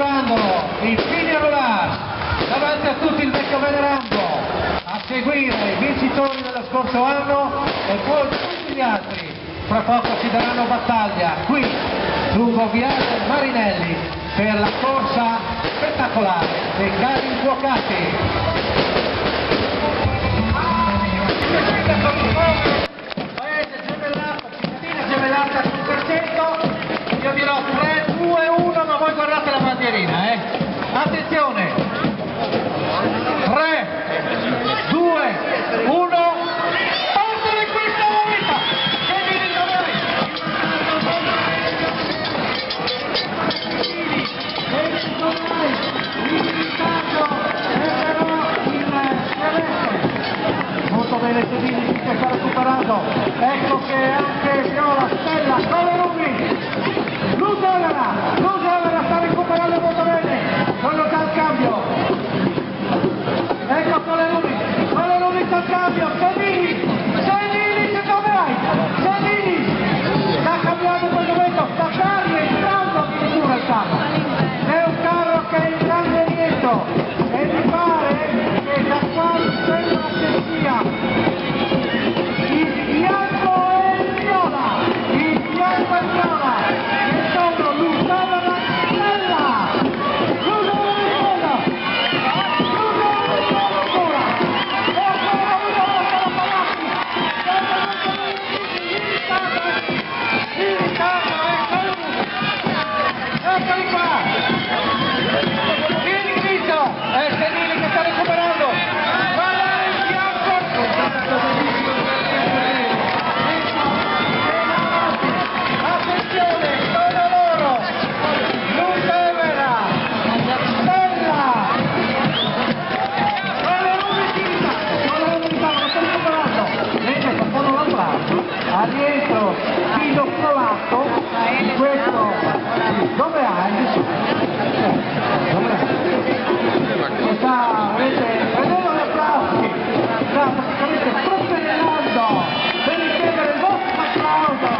arrivando il Pignarolà davanti a tutti il vecchio venerando a seguire i vincitori dello scorso anno e poi tutti gli altri fra poco ci daranno battaglia qui lungo Viale Marinelli per la corsa spettacolare dei carri infuocati. Paese gemellato, cittadina gemellata sul percento, io dirò 3, 2, 1, ma voi guardate la bandierina, attenzione, 3, 2, 1, parte di questa vita, che vinto voi! Molto bene Sedini che sta recuperando, ecco che anche Viola, Stella, Colerumi, Lusevera sta recuperando molto bene, sono già al cambio, ecco Colerumi sta al cambio, Sedini, che dove hai? Sedini, sta cambiando in quel momento, sta rientrando addirittura il carro, è un carro che è in grande lieto e mi pare che da qua sembra che sia il bianco e il viola, che sono Lusevera e Stella, eccoli qua! Vieni Cristo! È Sedini che sta recuperando! Guardare il bianco! Attenzione! Sono loro! Lusevera! Stella! Colerumi lo sta recuperando! Mentre facciamo l'applauso al rientro filo polacco di questo. Dove hai? Che sta, prendendo gli applausi, sta praticamente propellando per ricevere il vostro applauso.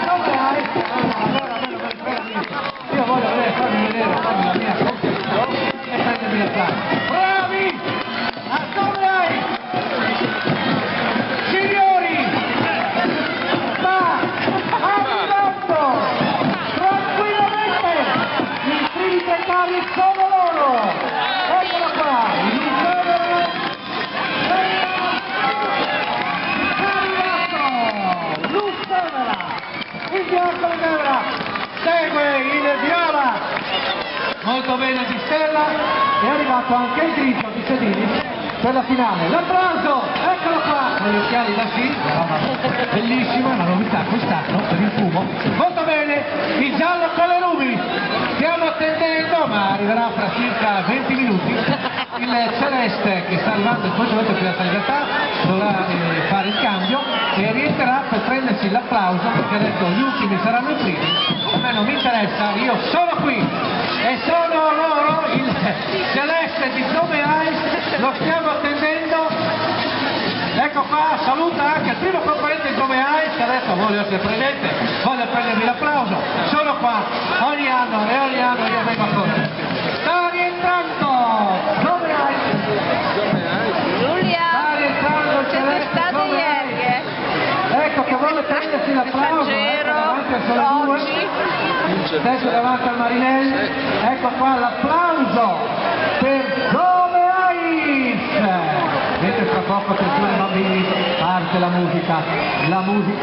Dove hai? Io voglio farvi vedere la mia competizione e prendermi l'applauso. Bravi! A dove hai? Signori! Sta arrivando! Tranquillamente! I primi dettagli sono loro! Eccolo qua! Lusevera! Il bianco Lusevera! Segue il viola! Molto bene di Stella, è arrivato anche il grigio di Sedini per la finale. L'applauso, eccolo qua, con gli occhiali da sci, bellissima, la novità quest'anno per il fumo. Molto bene, il giallo Colerumi, stiamo attendendo, ma arriverà fra circa 20 minuti, il celeste che sta arrivando in questo momento qui a Libertà, dovrà fare il cambio e rientrerà per prendersi l'applauso perché ha detto gli ultimi saranno i primi. A me non mi interessa, io sono qui e sono loro, il celeste di Dove hai, lo stiamo attendendo, ecco qua, saluta anche il primo componente di Dove hai, che adesso voglio essere presente, voglio prendermi l'applauso, sono qua, ogni anno io vengo a correre. Sta rientrando, Dove hai? Giulia, Sta rientrando il siete celeste, state Dove hai? ieri, Ecco che vuole prendersi l'applauso, davanti al Sole 2, adesso davanti al Marinelli, ecco qua l'applauso per Dove hai? Mentre tra poco attenzione bambini, parte la musica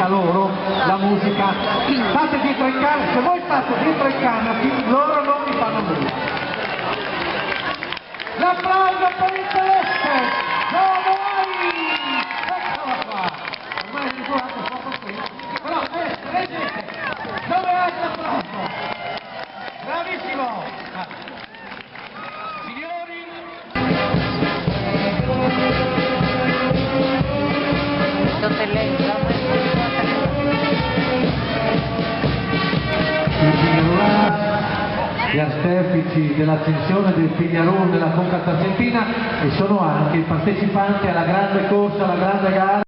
loro, la musica, state dietro in canna, se voi state dietro in canna, loro non vi fanno nulla. L'applauso per il celeste, Dove hai? Eccolo qua, ormai è figurato poco qui, però vedete, Dove hai l'applauso? Bravissimo! Signori! Il Pignarolà, gli artefici dell'accensione del Pignarol della Conca Targentina e sono anche i partecipanti alla grande corsa, alla grande gara.